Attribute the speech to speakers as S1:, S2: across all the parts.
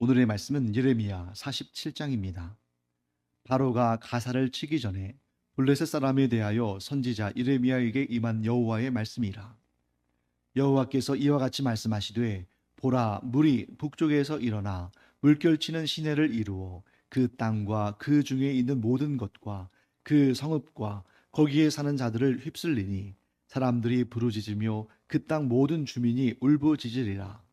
S1: 오늘의 말씀은 예레미야 47장입니다. 바로가 가사를 치기 전에 블레셋 사람에 대하여 선지자 예레미야에게 임한 여호와의 말씀이라. 여호와께서 이와 같이 말씀하시되, 보라, 물이 북쪽에서 일어나 물결치는 시내를 이루어 그 땅과 그 중에 있는 모든 것과 그 성읍과 거기에 사는 자들을 휩쓸리니 사람들이 부르짖으며 그 땅 모든 주민이 울부짖으리라.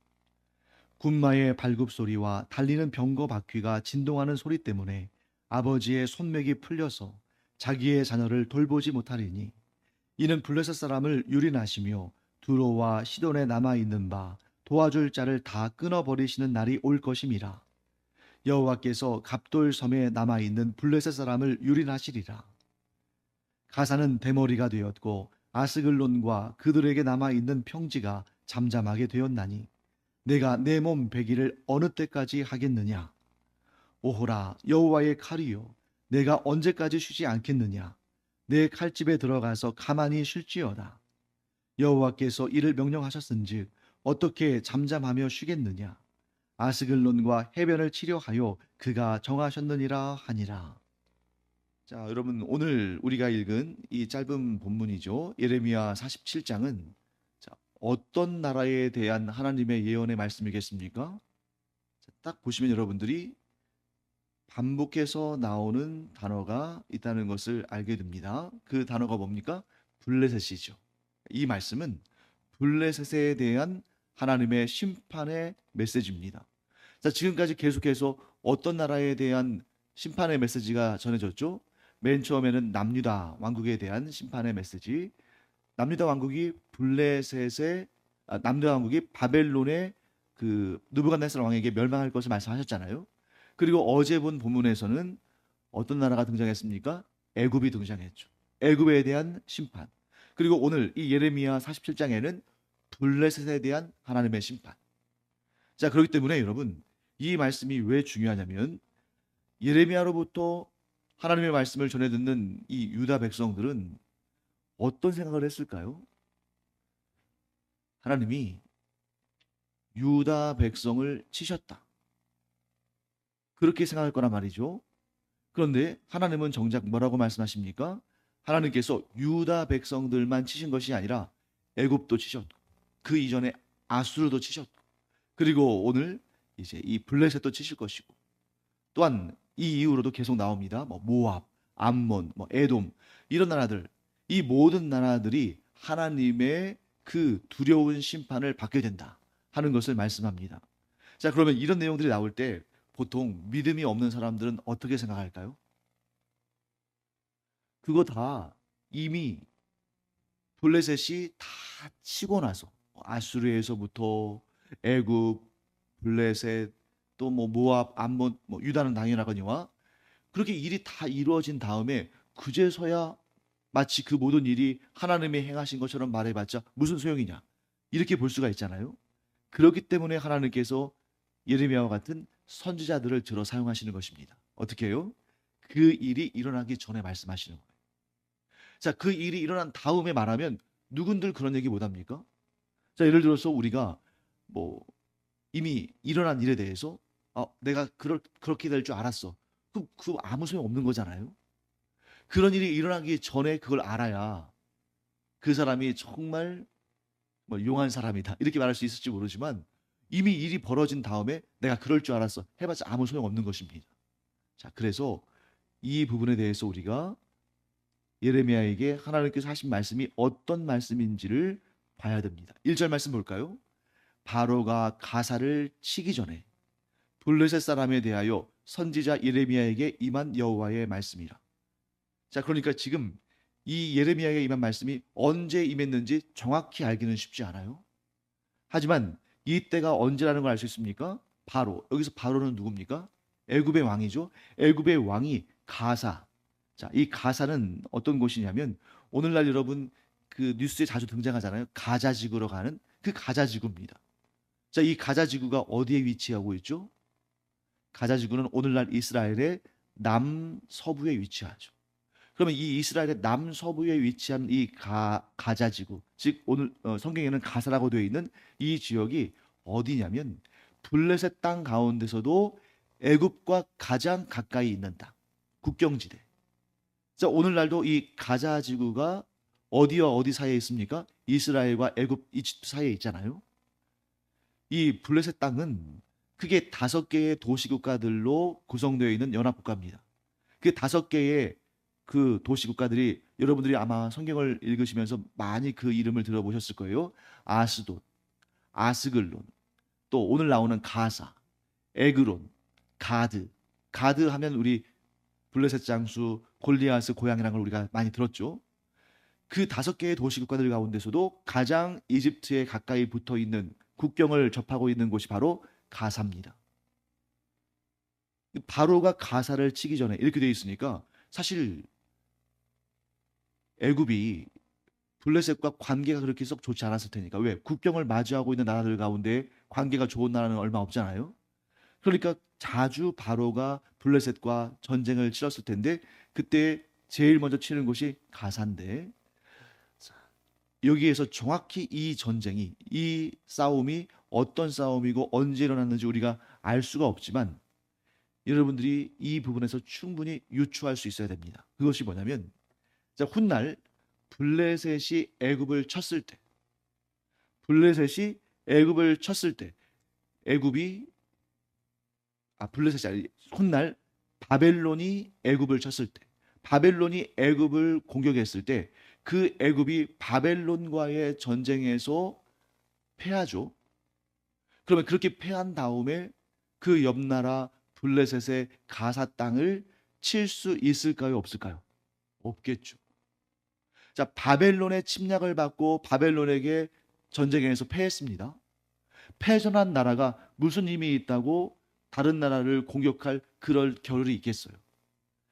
S1: 군마의 발굽 소리와 달리는 병거 바퀴가 진동하는 소리 때문에 아버지의 손맥이 풀려서 자기의 자녀를 돌보지 못하리니, 이는 블레셋 사람을 유린하시며 두로와 시돈에 남아 있는 바 도와줄 자를 다 끊어버리시는 날이 올 것임이라. 여호와께서 갑돌 섬에 남아 있는 블레셋 사람을 유린하시리라. 가사는 대머리가 되었고 아스글론과 그들에게 남아 있는 평지가 잠잠하게 되었나니 내가 내 몸 배기를 어느 때까지 하겠느냐? 오호라, 여호와의 칼이요, 내가 언제까지 쉬지 않겠느냐? 내 칼집에 들어가서 가만히 쉴지어다. 여호와께서 이를 명령하셨은즉 어떻게 잠잠하며 쉬겠느냐? 아스글론과 해변을 치려하여 그가 정하셨느니라 하니라. 자, 여러분, 오늘 우리가 읽은 이 짧은 본문이죠. 예레미야 47장은 어떤 나라에 대한 하나님의 예언의 말씀이겠습니까? 딱 보시면 여러분들이 반복해서 나오는 단어가 있다는 것을 알게 됩니다. 그 단어가 뭡니까? 블레셋이죠. 이 말씀은 블레셋에 대한 하나님의 심판의 메시지입니다. 자, 지금까지 계속해서 어떤 나라에 대한 심판의 메시지가 전해졌죠? 맨 처음에는 남유다 왕국에 대한 심판의 메시지. 남유다 왕국이 남유다 왕국이 바벨론의 그 느부갓네살 왕에게 멸망할 것을 말씀하셨잖아요. 그리고 어제 본 본문에서는 어떤 나라가 등장했습니까? 애굽이 등장했죠. 애굽에 대한 심판. 그리고 오늘 이 예레미야 47장에는 블레셋에 대한 하나님의 심판. 자, 그렇기 때문에 여러분, 이 말씀이 왜 중요하냐면 예레미야로부터 하나님의 말씀을 전해 듣는 이 유다 백성들은 어떤 생각을 했을까요? 하나님이 유다 백성을 치셨다, 그렇게 생각할 거란 말이죠. 그런데 하나님은 정작 뭐라고 말씀하십니까? 하나님께서 유다 백성들만 치신 것이 아니라 애굽도 치셨고 그 이전에 아수르도 치셨고 그리고 오늘 이제 이 블레셋도 치실 것이고, 또한 이 이후로도 계속 나옵니다. 뭐 모압, 암몬, 뭐 에돔, 이런 나라들, 이 모든 나라들이 하나님의 그 두려운 심판을 받게 된다 하는 것을 말씀합니다. 자, 그러면 이런 내용들이 나올 때 보통 믿음이 없는 사람들은 어떻게 생각할까요? 그거 다 이미 블레셋이 다 치고 나서, 아수르에서부터 애굽, 블레셋, 또 뭐 모압, 암몬, 뭐 유다는 당연하거니와 그렇게 일이 다 이루어진 다음에 그제서야 마치 그 모든 일이 하나님이 행하신 것처럼 말해봤자 무슨 소용이냐, 이렇게 볼 수가 있잖아요. 그렇기 때문에 하나님께서 예레미야와 같은 선지자들을 들어 사용하시는 것입니다. 어떻게 해요? 그 일이 일어나기 전에 말씀하시는 거예요. 자, 그 일이 일어난 다음에 말하면 누군들 그런 얘기 못 합니까? 자, 예를 들어서 우리가 뭐 이미 일어난 일에 대해서 내가 그렇게 될 줄 알았어. 그 아무 소용 없는 거잖아요. 그런 일이 일어나기 전에 그걸 알아야 그 사람이 정말 뭐 용한 사람이다, 이렇게 말할 수 있을지 모르지만 이미 일이 벌어진 다음에 내가 그럴 줄 알았어 해봤자 아무 소용 없는 것입니다. 자, 그래서 이 부분에 대해서 우리가 예레미야에게 하나님께서 하신 말씀이 어떤 말씀인지를 봐야 됩니다. 1절 말씀 볼까요? 바로가 가사를 치기 전에 블레셋 사람에 대하여 선지자 예레미야에게 임한 여호와의 말씀이라. 자, 그러니까 지금 이 예레미야에게 임한 말씀이 언제 임했는지 정확히 알기는 쉽지 않아요. 하지만 이때가 언제라는 걸 알 수 있습니까? 바로, 여기서 바로는 누굽니까? 애굽의 왕이죠. 애굽의 왕이 가사. 자, 이 가사는 어떤 곳이냐면 오늘날 여러분 그 뉴스에 자주 등장하잖아요. 가자 지구로 가는 그 가자 지구입니다. 자, 이 가자 지구가 어디에 위치하고 있죠? 가자 지구는 오늘날 이스라엘의 남서부에 위치하죠. 그러면 이 이스라엘의 남서부에 위치한 이 가자 지구, 즉 오늘 성경에는 가사라고 되어 있는 이 지역이 어디냐면 블레셋 땅 가운데서도 애굽과 가장 가까이 있는 땅, 국경지대. 자, 오늘날도 이 가자 지구가 어디와 어디 사이에 있습니까? 이스라엘과 애굽, 이집트 사이에 있잖아요. 이 블레셋 땅은 크게 5개의 도시 국가들로 구성되어 있는 연합 국가입니다. 그 5개의 그 도시 국가들이 여러분들이 아마 성경을 읽으시면서 많이 그 이름을 들어보셨을 거예요. 아스돗, 아스글론, 또 오늘 나오는 가사, 에그론, 가드. 가드 하면 우리 블레셋 장수 골리앗의 고향이라는 걸 우리가 많이 들었죠. 그 5개의 도시 국가들 가운데서도 가장 이집트에 가까이 붙어 있는 국경을 접하고 있는 곳이 바로 가사입니다. 바로가 가사를 치기 전에 이렇게 되어 있으니까 사실 애굽이 블레셋과 관계가 그렇게 썩 좋지 않았을 테니까. 왜? 국경을 마주하고 있는 나라들 가운데 관계가 좋은 나라는 얼마 없잖아요. 그러니까 자주 바로가 블레셋과 전쟁을 치렀을 텐데 그때 제일 먼저 치는 곳이 가사인데, 여기에서 정확히 이 전쟁이, 이 싸움이 어떤 싸움이고 언제 일어났는지 우리가 알 수가 없지만 여러분들이 이 부분에서 충분히 유추할 수 있어야 됩니다. 그것이 뭐냐면, 자, 훗날 블레셋이 애굽을 쳤을 때, 블레셋이 애굽을 쳤을 때, 애굽이 블레셋이 아니, 훗날 바벨론이 애굽을 쳤을 때, 바벨론이 애굽을 공격했을 때, 그 애굽이 바벨론과의 전쟁에서 패하죠. 그러면 그렇게 패한 다음에 그 옆나라 블레셋의 가사 땅을 칠 수 있을까요? 없을까요? 없겠죠. 자, 바벨론의 침략을 받고 바벨론에게 전쟁에서 패했습니다. 패전한 나라가 무슨 힘이 있다고 다른 나라를 공격할 그럴 겨를이 있겠어요?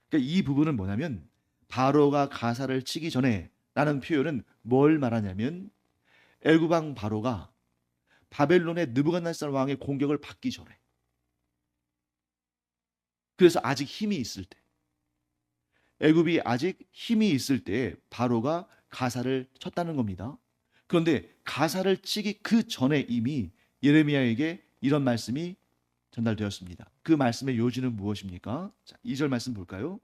S1: 그러니까 이 부분은 뭐냐면, 바로가 가사를 치기 전에 라는 표현은 뭘 말하냐면, 애굽 왕 바로가 바벨론의 느부갓네살 왕의 공격을 받기 전에, 그래서 아직 힘이 있을 때, 애굽이 아직 힘이 있을 때 바로가 가사를 쳤다는 겁니다. 그런데 가사를 치기 그 전에 이미 예레미야에게 이런 말씀이 전달되었습니다. 그 말씀의 요지는 무엇입니까? 자, 2절 말씀 볼까요?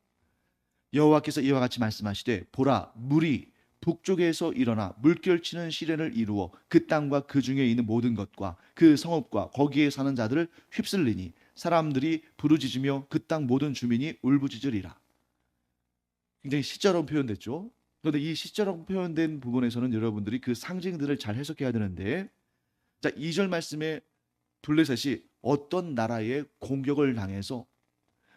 S1: 여호와께서 이와 같이 말씀하시되, 보라, 물이 북쪽에서 일어나 물결치는 시련을 이루어 그 땅과 그 중에 있는 모든 것과 그 성읍과 거기에 사는 자들을 휩쓸리니 사람들이 부르짖으며 그 땅 모든 주민이 울부짖으리라. 굉장히 시처럼 표현됐죠. 그런데 이 시처럼 표현된 부분에서는 여러분들이 그 상징들을 잘 해석해야 되는데, 자, 2절 말씀에 블레셋이 어떤 나라의 공격을 당해서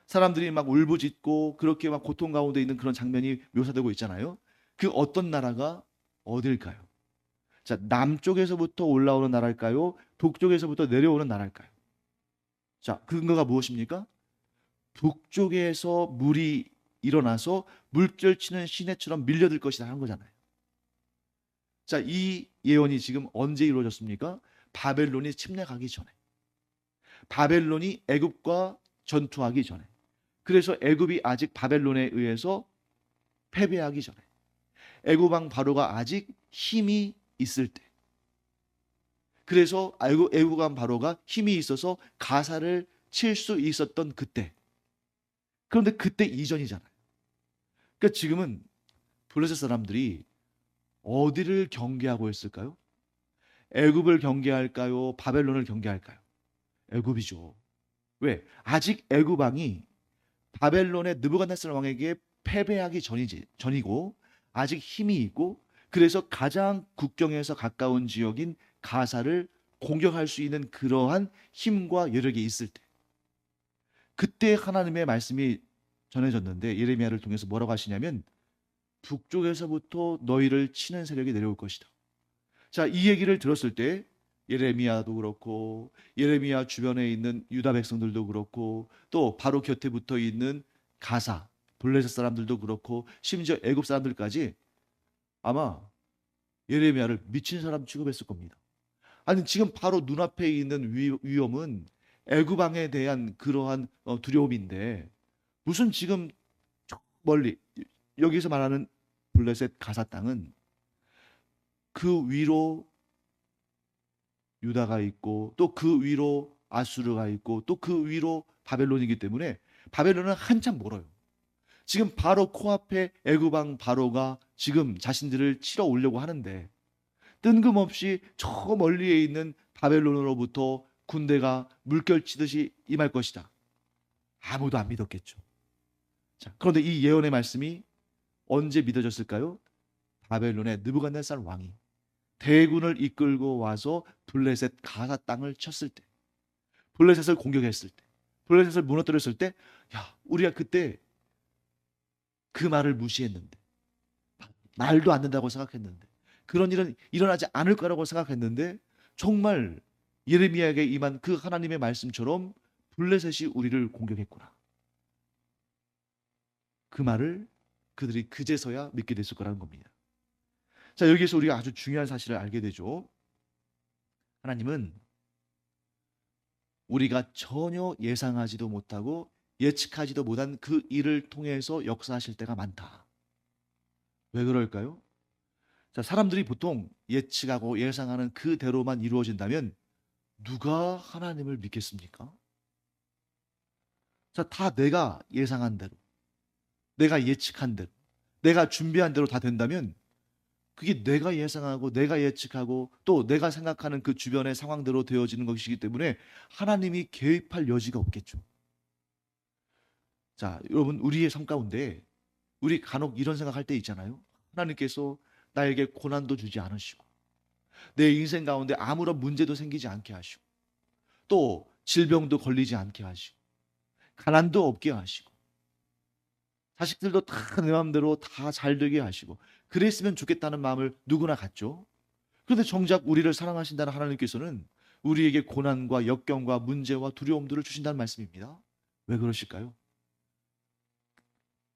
S1: 사람들이 막 울부짖고 그렇게 막 고통 가운데 있는 그런 장면이 묘사되고 있잖아요. 그 어떤 나라가 어딜까요? 자, 남쪽에서부터 올라오는 나라일까요? 북쪽에서부터 내려오는 나라일까요? 자, 그 근거가 무엇입니까? 북쪽에서 물이 일어나서 물결치는 시내처럼 밀려들 것이다 하는 거잖아요. 자, 이 예언이 지금 언제 이루어졌습니까? 바벨론이 침략하기 전에. 바벨론이 애굽과 전투하기 전에. 그래서 애굽이 아직 바벨론에 의해서 패배하기 전에. 애굽 왕 바로가 아직 힘이 있을 때. 그래서 애굽 왕 바로가 힘이 있어서 가사를 칠 수 있었던 그때. 그런데 그때 이전이잖아요. 그러니까 지금은 블레셋 사람들이 어디를 경계하고 있을까요? 애굽을 경계할까요? 바벨론을 경계할까요? 애굽이죠. 왜? 아직 애굽 왕이 바벨론의 느부갓네살 왕에게 패배하기 전이고 아직 힘이 있고, 그래서 가장 국경에서 가까운 지역인 가사를 공격할 수 있는 그러한 힘과 여력이 있을 때, 그때 하나님의 말씀이 전해졌는데 예레미야를 통해서 뭐라고 하시냐면, 북쪽에서부터 너희를 치는 세력이 내려올 것이다. 자, 이 얘기를 들었을 때 예레미야도 그렇고 예레미야 주변에 있는 유다 백성들도 그렇고 또 바로 곁에 붙어 있는 가사 블레셋 사람들도 그렇고 심지어 애굽 사람들까지 아마 예레미야를 미친 사람 취급했을 겁니다. 아니, 지금 바로 눈앞에 있는 위험은 애굽 왕에 대한 그러한 두려움인데, 무슨 지금 저 멀리 여기서 말하는 블레셋 가사 땅은 그 위로 유다가 있고 또 그 위로 아수르가 있고 또 그 위로 바벨론이기 때문에 바벨론은 한참 멀어요. 지금 바로 코앞에 애굽 왕 바로가 지금 자신들을 치러 오려고 하는데 뜬금없이 저 멀리에 있는 바벨론으로부터 군대가 물결치듯이 임할 것이다. 아무도 안 믿었겠죠. 자, 그런데 이 예언의 말씀이 언제 믿어졌을까요? 바벨론의 느부갓네살 왕이 대군을 이끌고 와서 블레셋 가사 땅을 쳤을 때, 블레셋을 공격했을 때, 블레셋을 무너뜨렸을 때, 야, 우리가 그때 그 말을 무시했는데, 말도 안 된다고 생각했는데, 그런 일은 일어나지 않을 거라고 생각했는데, 정말 예레미야에게 임한 그 하나님의 말씀처럼 블레셋이 우리를 공격했구나. 그 말을 그들이 그제서야 믿게 됐을 거라는 겁니다. 자, 여기에서 우리가 아주 중요한 사실을 알게 되죠. 하나님은 우리가 전혀 예상하지도 못하고 예측하지도 못한 그 일을 통해서 역사하실 때가 많다. 왜 그럴까요? 자, 사람들이 보통 예측하고 예상하는 그대로만 이루어진다면 누가 하나님을 믿겠습니까? 자, 다 내가 예상한 대로, 내가 예측한 대로, 내가 준비한 대로 다 된다면 그게 내가 예상하고 내가 예측하고 또 내가 생각하는 그 주변의 상황대로 되어지는 것이기 때문에 하나님이 개입할 여지가 없겠죠. 자, 여러분, 우리의 삶 가운데 우리 간혹 이런 생각할 때 있잖아요. 하나님께서 나에게 고난도 주지 않으시고 내 인생 가운데 아무런 문제도 생기지 않게 하시고 또 질병도 걸리지 않게 하시고 가난도 없게 하시고 자식들도 다 내 마음대로 다 잘 되게 하시고 그랬으면 좋겠다는 마음을 누구나 갖죠. 그런데 정작 우리를 사랑하신다는 하나님께서는 우리에게 고난과 역경과 문제와 두려움들을 주신다는 말씀입니다. 왜 그러실까요?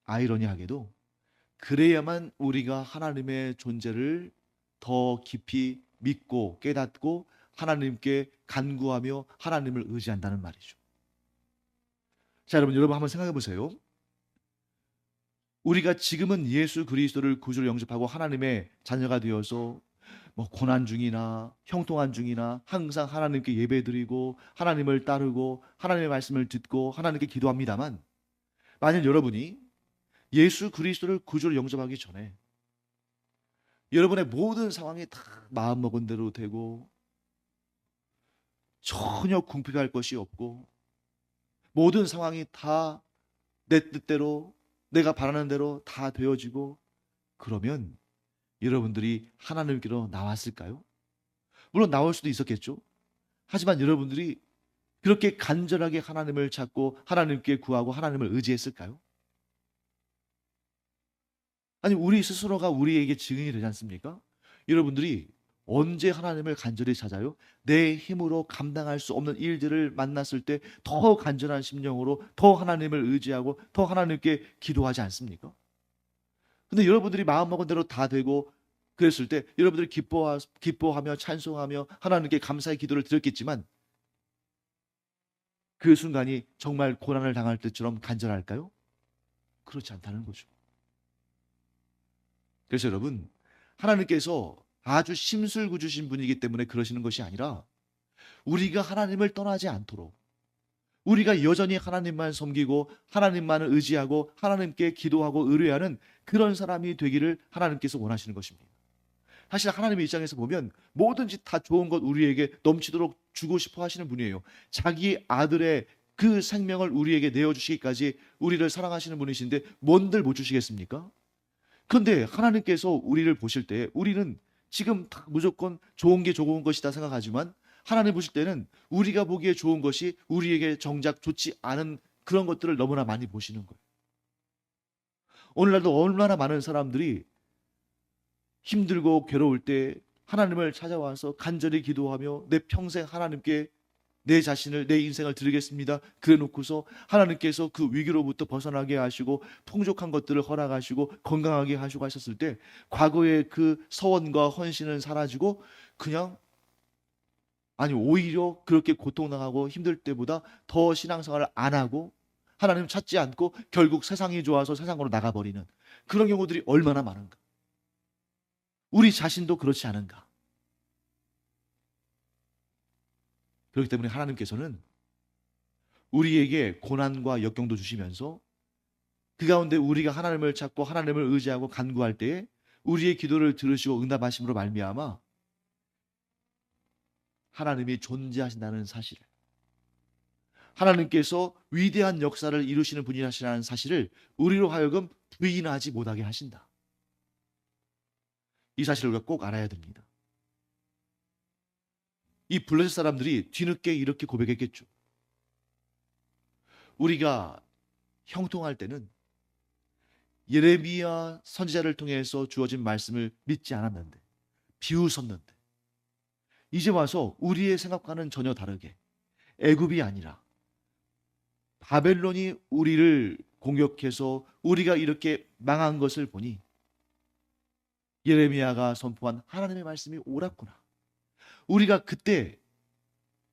S1: 아이러니하게도 그래야만 우리가 하나님의 존재를 더 깊이 믿고 깨닫고 하나님께 간구하며 하나님을 의지한다는 말이죠. 자, 여러분 한번 생각해 보세요. 우리가 지금은 예수 그리스도를 구주로 영접하고 하나님의 자녀가 되어서 뭐 고난 중이나 형통한 중이나 항상 하나님께 예배드리고 하나님을 따르고 하나님의 말씀을 듣고 하나님께 기도합니다만, 만약 여러분이 예수 그리스도를 구주로 영접하기 전에 여러분의 모든 상황이 다 마음먹은 대로 되고 전혀 궁핍할 것이 없고 모든 상황이 다 내 뜻대로 내가 바라는 대로 다 되어지고, 그러면 여러분들이 하나님께로 나왔을까요? 물론 나올 수도 있었겠죠. 하지만 여러분들이 그렇게 간절하게 하나님을 찾고 하나님께 구하고 하나님을 의지했을까요? 아니, 우리 스스로가 우리에게 증인이 되지 않습니까? 여러분들이 언제 하나님을 간절히 찾아요? 내 힘으로 감당할 수 없는 일들을 만났을 때 더 간절한 심령으로 더 하나님을 의지하고 더 하나님께 기도하지 않습니까? 근데 여러분들이 마음먹은 대로 다 되고 그랬을 때 여러분들이 기뻐하며 찬송하며 하나님께 감사의 기도를 드렸겠지만 그 순간이 정말 고난을 당할 때처럼 간절할까요? 그렇지 않다는 거죠. 그래서 여러분, 하나님께서 아주 심술궂으신 분이기 때문에 그러시는 것이 아니라 우리가 하나님을 떠나지 않도록, 우리가 여전히 하나님만 섬기고 하나님만을 의지하고 하나님께 기도하고 의뢰하는 그런 사람이 되기를 하나님께서 원하시는 것입니다. 사실 하나님의 입장에서 보면 뭐든지 다 좋은 것 우리에게 넘치도록 주고 싶어 하시는 분이에요. 자기 아들의 그 생명을 우리에게 내어주시기까지 우리를 사랑하시는 분이신데 뭔들 못 주시겠습니까? 그런데 하나님께서 우리를 보실 때 우리는 지금 다 무조건 좋은 게 좋은 것이다 생각하지만 하나님 보실 때는 우리가 보기에 좋은 것이 우리에게 정작 좋지 않은 그런 것들을 너무나 많이 보시는 거예요. 오늘날도 얼마나 많은 사람들이 힘들고 괴로울 때 하나님을 찾아와서 간절히 기도하며 내 평생 하나님께 내 자신을, 내 인생을 드리겠습니다. 그래 놓고서 하나님께서 그 위기로부터 벗어나게 하시고 풍족한 것들을 허락하시고 건강하게 하시고 하셨을 때 과거의 그 서원과 헌신은 사라지고 그냥, 아니 오히려 그렇게 고통당하고 힘들 때보다 더 신앙생활을 안 하고 하나님 찾지 않고 결국 세상이 좋아서 세상으로 나가버리는 그런 경우들이 얼마나 많은가. 우리 자신도 그렇지 않은가. 그렇기 때문에 하나님께서는 우리에게 고난과 역경도 주시면서 그 가운데 우리가 하나님을 찾고 하나님을 의지하고 간구할 때에 우리의 기도를 들으시고 응답하심으로 말미암아 하나님이 존재하신다는 사실, 하나님께서 위대한 역사를 이루시는 분이라는 사실을 우리로 하여금 부인하지 못하게 하신다. 이 사실을 우리가 꼭 알아야 됩니다. 이 블레셋 사람들이 뒤늦게 이렇게 고백했겠죠. 우리가 형통할 때는 예레미야 선지자를 통해서 주어진 말씀을 믿지 않았는데, 비웃었는데, 이제 와서 우리의 생각과는 전혀 다르게 애굽이 아니라 바벨론이 우리를 공격해서 우리가 이렇게 망한 것을 보니 예레미야가 선포한 하나님의 말씀이 옳았구나. 우리가 그때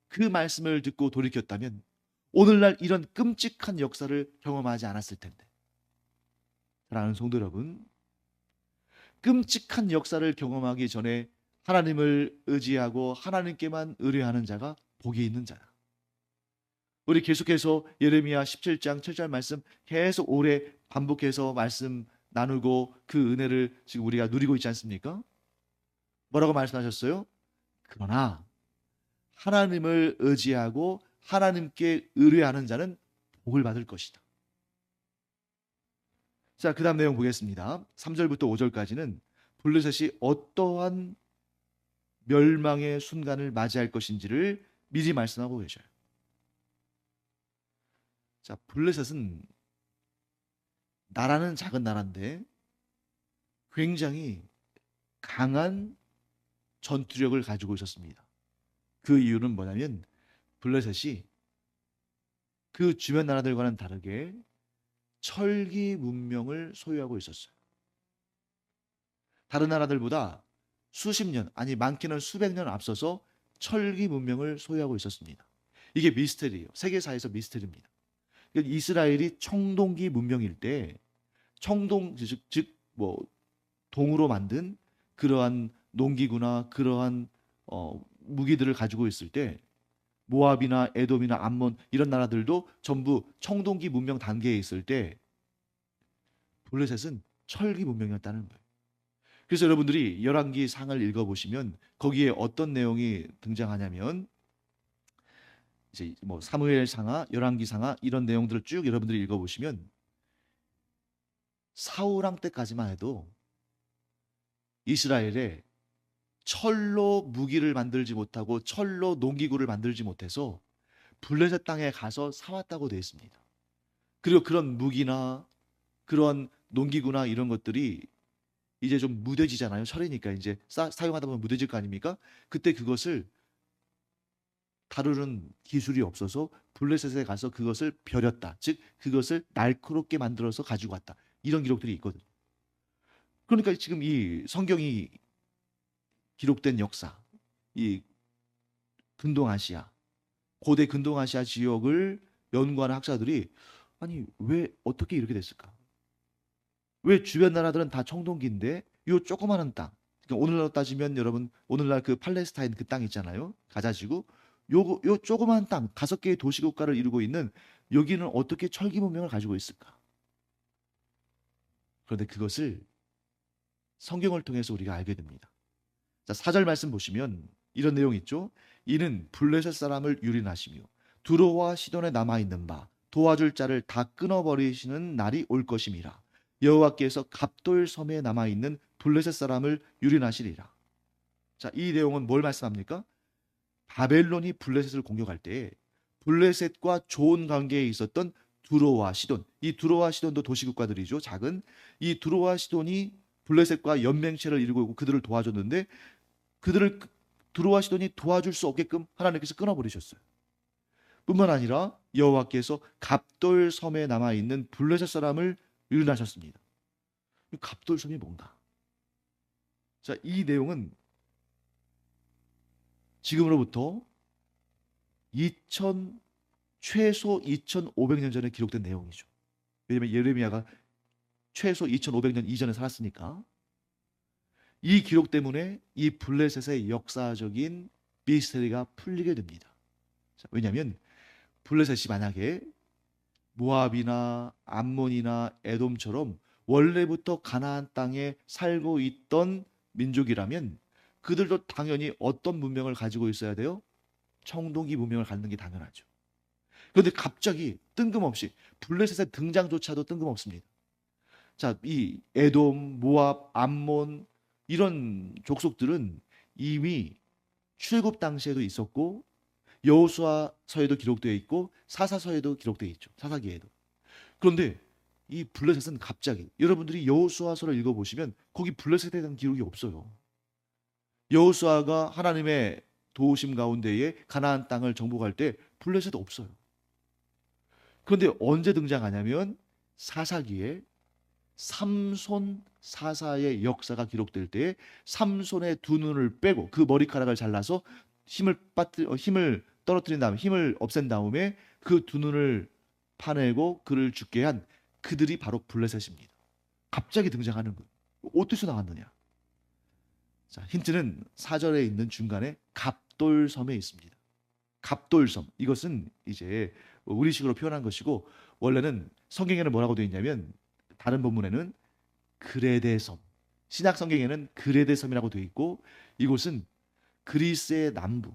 S1: 그 말씀을 듣고 돌이켰다면 오늘날 이런 끔찍한 역사를 경험하지 않았을 텐데. 사랑하는 성도 여러분, 끔찍한 역사를 경험하기 전에 하나님을 의지하고 하나님께만 의뢰하는 자가 복이 있는 자다. 우리 계속해서 예레미야 17장 7절 말씀 계속 오래 반복해서 말씀 나누고 그 은혜를 지금 우리가 누리고 있지 않습니까? 뭐라고 말씀하셨어요? 그러나 하나님을 의지하고 하나님께 의뢰하는 자는 복을 받을 것이다. 자, 그 다음 내용 보겠습니다. 3절부터 5절까지는 블레셋이 어떠한 멸망의 순간을 맞이할 것인지를 미리 말씀하고 계셔요. 자, 블레셋은 나라는 작은 나라인데 굉장히 강한 전투력을 가지고 있었습니다. 그 이유는 뭐냐면 블레셋이 그 주변 나라들과는 다르게 철기 문명을 소유하고 있었어요. 다른 나라들보다 수십 년, 아니 많게는 수백 년 앞서서 철기 문명을 소유하고 있었습니다. 이게 미스터리예요. 세계사에서 미스터리입니다. 이스라엘이 청동기 문명일 때 청동 즉뭐 동으로 만든 그러한 농기구나 그러한 무기들을 가지고 있을 때 모압이나 에돔이나 암몬 이런 나라들도 전부 청동기 문명 단계에 있을 때 블레셋은 철기 문명이었다는 거예요. 그래서 여러분들이 열왕기 상을 읽어보시면 거기에 어떤 내용이 등장하냐면 이제 뭐 사무엘 상하, 열왕기 상하 이런 내용들을 쭉 여러분들이 읽어보시면 사울 왕 때까지만 해도 이스라엘에 철로 무기를 만들지 못하고 철로 농기구를 만들지 못해서 블레셋 땅에 가서 사왔다고 되어 있습니다. 그리고 그런 무기나 그런 농기구나 이런 것들이 이제 좀 무뎌지잖아요. 철이니까 이제 사용하다 보면 무뎌질 거 아닙니까? 그때 그것을 다루는 기술이 없어서 블레셋에 가서 그것을 벼렸다. 즉 그것을 날카롭게 만들어서 가지고 왔다. 이런 기록들이 있거든요. 그러니까 지금 이 성경이 기록된 역사, 이 근동아시아, 고대 근동아시아 지역을 연구하는 학자들이 아니 왜 어떻게 이렇게 됐을까? 왜 주변 나라들은 다 청동기인데 요 조그마한 땅, 그러니까 오늘날로 따지면 여러분 오늘날 그 팔레스타인 그 땅 있잖아요, 가자지구, 요 조그마한 땅 5개의 도시국가를 이루고 있는 여기는 어떻게 철기 문명을 가지고 있을까? 그런데 그것을 성경을 통해서 우리가 알게 됩니다. 자, 4절 말씀 보시면 이런 내용 있죠. 이는 블레셋 사람을 유린하시며 두로와 시돈에 남아있는 바 도와줄 자를 다 끊어버리시는 날이 올 것임이라. 여호와께서 갑돌 섬에 남아있는 블레셋 사람을 유린하시리라. 자, 이 내용은 뭘 말씀합니까? 바벨론이 블레셋을 공격할 때 블레셋과 좋은 관계에 있었던 두로와 시돈, 이 두로와 시돈도 도시국가들이죠. 작은 이 두로와 시돈이 블레셋과 연맹체를 이루고 있고 그들을 도와줬는데 그들을 두로와 시돈이 도와줄 수 없게끔 하나님께서 끊어버리셨어요. 뿐만 아니라 여호와께서 갑돌 섬에 남아있는 블레셋 사람을 유린하셨습니다. 갑돌 섬이 뭔가? 자, 이 내용은 지금으로부터 최소 2500년 전에 기록된 내용이죠. 왜냐하면 예레미야가 최소 2500년 이전에 살았으니까. 이 기록 때문에 이 블레셋의 역사적인 미스터리가 풀리게 됩니다. 자, 왜냐하면 블레셋이 만약에 모압이나 암몬이나 에돔처럼 원래부터 가나안 땅에 살고 있던 민족이라면 그들도 당연히 어떤 문명을 가지고 있어야 돼요? 청동기 문명을 갖는 게 당연하죠. 그런데 갑자기 뜬금없이 블레셋의 등장조차도 뜬금없습니다. 자, 이 에돔, 모압, 암몬 이런 족속들은 이미 출굽 당시에도 있었고 여호수아서에도 기록되어 있고 사사서에도 기록되어 있죠. 사사기에도. 그런데 이 블레셋은 갑자기 여러분들이 여호수아서를 읽어보시면 거기 블레셋에 대한 기록이 없어요. 여호수아가 하나님의 도우심 가운데에 가나안 땅을 정복할 때 블레셋 없어요. 그런데 언제 등장하냐면 사사기에 삼손 사사의 역사가 기록될 때 삼손의 두 눈을 빼고 그 머리카락을 잘라서 힘을 떨어뜨린 다음에 힘을 없앤 다음에 그 두 눈을 파내고 그를 죽게 한 그들이 바로 블레셋입니다. 갑자기 등장하는 거예요. 어디서 나왔느냐? 자, 힌트는 사절에 있는 중간에 갑돌섬에 있습니다. 갑돌섬. 이것은 이제 우리식으로 표현한 것이고 원래는 성경에는 뭐라고 되어 있냐면 다른 본문에는 그레데섬. 신약 성경에는 그레데섬이라고 되어 있고 이곳은 그리스의 남부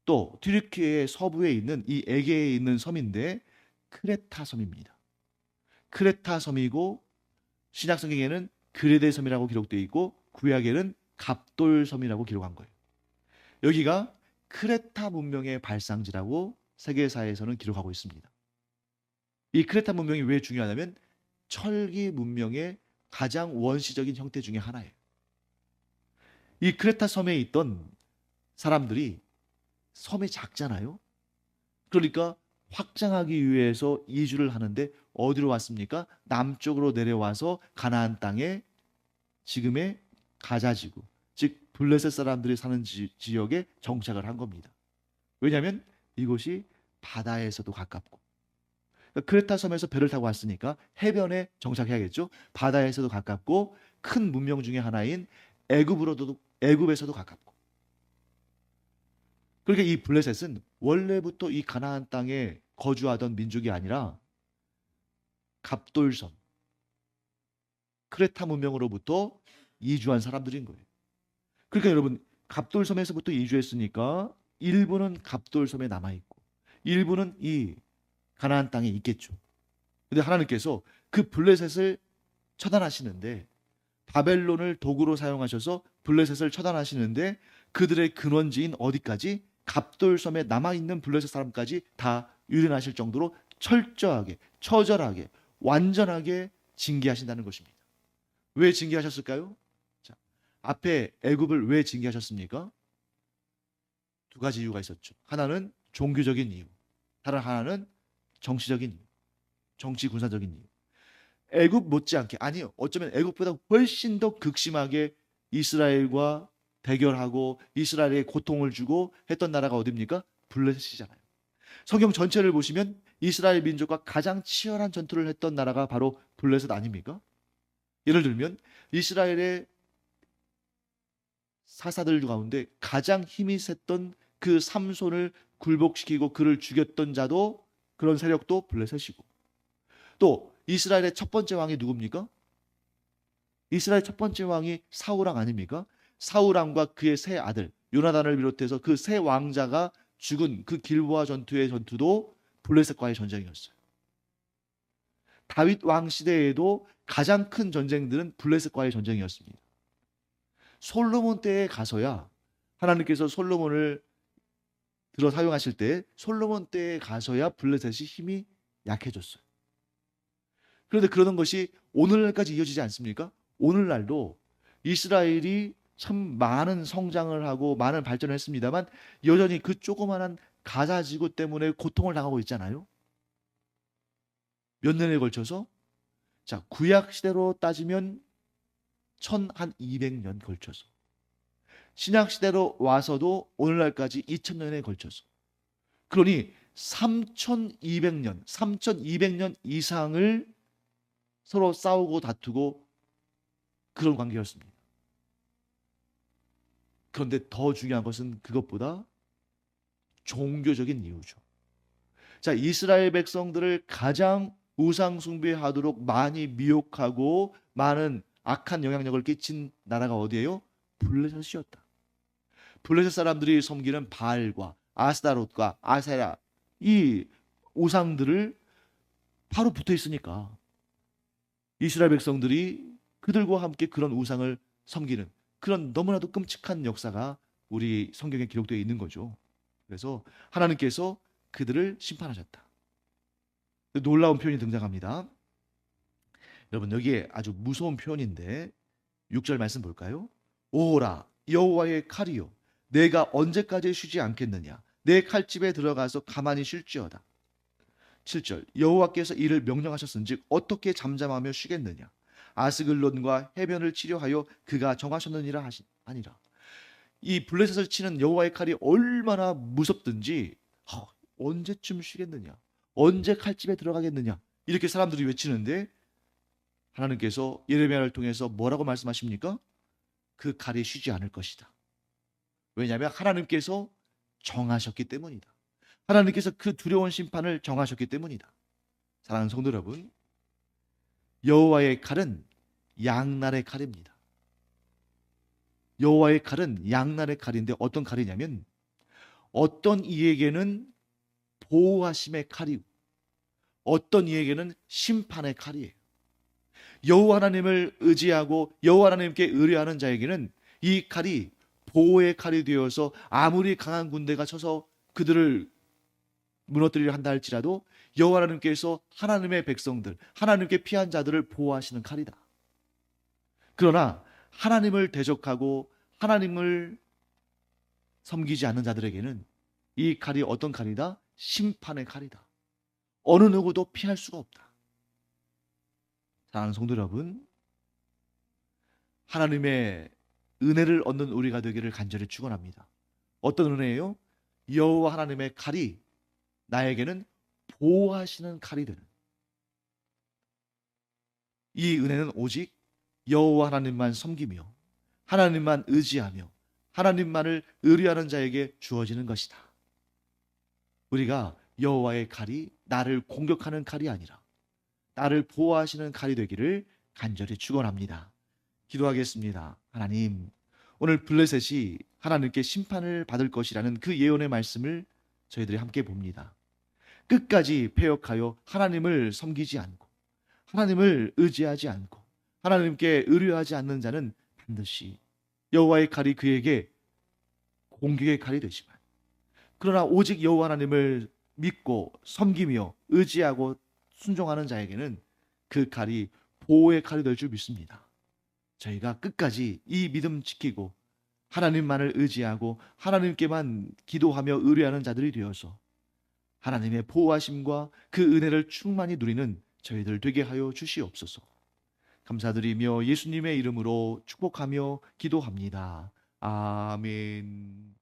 S1: 또 튀르키예의 서부에 있는 이 에게에 있는 섬인데 크레타 섬입니다. 크레타 섬이고 신약 성경에는 그레데 섬이라고 기록되어 있고 구약에는 갑돌 섬이라고 기록한 거예요. 여기가 크레타 문명의 발상지라고 세계사에서는 기록하고 있습니다. 이 크레타 문명이 왜 중요하냐면 철기 문명의 가장 원시적인 형태 중에 하나예요. 이 크레타 섬에 있던 사람들이 섬이 작잖아요. 그러니까 확장하기 위해서 이주를 하는데 어디로 왔습니까? 남쪽으로 내려와서 가나안 땅에 지금의 가자지구, 즉 블레셋 사람들이 사는 지역에 정착을 한 겁니다. 왜냐하면 이곳이 바다에서도 가깝고 그러니까 크레타 섬에서 배를 타고 왔으니까 해변에 정착해야겠죠. 바다에서도 가깝고 큰 문명 중에 하나인 애굽에서도 가깝고 그러니까 이 블레셋은 원래부터 이 가나안 땅에 거주하던 민족이 아니라 갑돌섬, 크레타 문명으로부터 이주한 사람들인 거예요. 그러니까 여러분 갑돌섬에서부터 이주했으니까 일부는 갑돌섬에 남아 있고 일부는 이 가나안 땅에 있겠죠. 근데 하나님께서 그 블레셋을 처단하시는데 바벨론을 도구로 사용하셔서 블레셋을 처단하시는데 그들의 근원지인 어디까지 갑돌섬에 남아있는 블레셋 사람까지 다 유린하실 정도로 철저하게 처절하게 완전하게 징계하신다는 것입니다. 왜 징계하셨을까요? 자, 앞에 애굽을 왜 징계하셨습니까? 두 가지 이유가 있었죠. 하나는 종교적인 이유, 다른 하나는 정치적인 이유, 정치 군사적인 이유. 애굽 못지않게 아니요. 어쩌면 애굽보다 훨씬 더 극심하게 이스라엘과 대결하고 이스라엘에 고통을 주고 했던 나라가 어디입니까? 블레셋이잖아요. 성경 전체를 보시면 이스라엘 민족과 가장 치열한 전투를 했던 나라가 바로 블레셋 아닙니까? 예를 들면 이스라엘의 사사들 가운데 가장 힘이 셌던 그 삼손을 굴복시키고 그를 죽였던 자도 그런 세력도 블레셋이고 또 이스라엘의 첫 번째 왕이 누굽니까? 이스라엘 첫 번째 왕이 사울왕 아닙니까? 사울왕과 그의 세 아들 요나단을 비롯해서 그 세 왕자가 죽은 그 길보아 전투의 전투도 블레셋과의 전쟁이었어요. 다윗 왕 시대에도 가장 큰 전쟁들은 블레셋과의 전쟁이었습니다. 솔로몬 때에 가서야 하나님께서 솔로몬을 들어 사용하실 때 솔로몬 때에 가서야 블레셋이 힘이 약해졌어요. 그런데 그러는 것이 오늘날까지 이어지지 않습니까? 오늘날도 이스라엘이 참 많은 성장을 하고 많은 발전을 했습니다만 여전히 그 조그마한 가자 지구 때문에 고통을 당하고 있잖아요. 몇 년에 걸쳐서 자 구약 시대로 따지면 1200년 걸쳐서 신약 시대로 와서도 오늘날까지 2000년에 걸쳐서 그러니 3200년 이상을 서로 싸우고 다투고 그런 관계였습니다. 그런데 더 중요한 것은 그것보다 종교적인 이유죠. 자, 이스라엘 백성들을 가장 우상 숭배하도록 많이 미혹하고 많은 악한 영향력을 끼친 나라가 어디예요? 블레셋이었다. 블레셋 사람들이 섬기는 바알과 아스타롯과 아세라, 이 우상들을 바로 붙어 있으니까 이스라엘 백성들이 그들과 함께 그런 우상을 섬기는 그런 너무나도 끔찍한 역사가 우리 성경에 기록되어 있는 거죠. 그래서 하나님께서 그들을 심판하셨다. 놀라운 표현이 등장합니다. 여러분, 여기에 아주 무서운 표현인데 6절 말씀 볼까요? 오라 여호와의 칼이요 내가 언제까지 쉬지 않겠느냐, 내 칼집에 들어가서 가만히 쉴지어다. 7절 여호와께서 이를 명령하셨은즉 어떻게 잠잠하며 쉬겠느냐, 아스글론과 해변을 치료하여 그가 정하셨느니라 아니라. 이 블레셋을 치는 여호와의 칼이 얼마나 무섭든지 언제쯤 쉬겠느냐, 언제 칼집에 들어가겠느냐, 이렇게 사람들이 외치는데 하나님께서 예레미야를 통해서 뭐라고 말씀하십니까? 그 칼이 쉬지 않을 것이다. 왜냐하면 하나님께서 정하셨기 때문이다. 하나님께서 그 두려운 심판을 정하셨기 때문이다. 사랑하는 성도 여러분, 여호와의 칼은 양날의 칼입니다. 여호와의 칼은 양날의 칼인데 어떤 칼이냐면 어떤 이에게는 보호하심의 칼이고 어떤 이에게는 심판의 칼이에요. 여호와 하나님을 의지하고 여호와 하나님께 의뢰하는 자에게는 이 칼이 보호의 칼이 되어서 아무리 강한 군대가 쳐서 그들을 무너뜨리려 한다 할지라도 여호와 하나님께서 하나님의 백성들, 하나님께 피한 자들을 보호하시는 칼이다. 그러나 하나님을 대적하고 하나님을 섬기지 않는 자들에게는 이 칼이 어떤 칼이다? 심판의 칼이다. 어느 누구도 피할 수가 없다. 사랑하는 성도 여러분, 하나님의 은혜를 얻는 우리가 되기를 간절히 축원합니다. 어떤 은혜예요? 여호와 하나님의 칼이 나에게는 보호하시는 칼이 되는, 이 은혜는 오직 여호와 하나님만 섬기며 하나님만 의지하며 하나님만을 의뢰하는 자에게 주어지는 것이다. 우리가 여호와의 칼이 나를 공격하는 칼이 아니라 나를 보호하시는 칼이 되기를 간절히 축원합니다. 기도하겠습니다. 하나님, 오늘 블레셋이 하나님께 심판을 받을 것이라는 그 예언의 말씀을 저희들이 함께 봅니다. 끝까지 패역하여 하나님을 섬기지 않고 하나님을 의지하지 않고 하나님께 의뢰하지 않는 자는 반드시 여호와의 칼이 그에게 공격의 칼이 되지만, 그러나 오직 여호와 하나님을 믿고 섬기며 의지하고 순종하는 자에게는 그 칼이 보호의 칼이 될 줄 믿습니다. 저희가 끝까지 이 믿음 지키고 하나님만을 의지하고 하나님께만 기도하며 의뢰하는 자들이 되어서 하나님의 보호하심과 그 은혜를 충만히 누리는 저희들 되게 하여 주시옵소서. 감사드리며 예수님의 이름으로 축복하며 기도합니다. 아멘.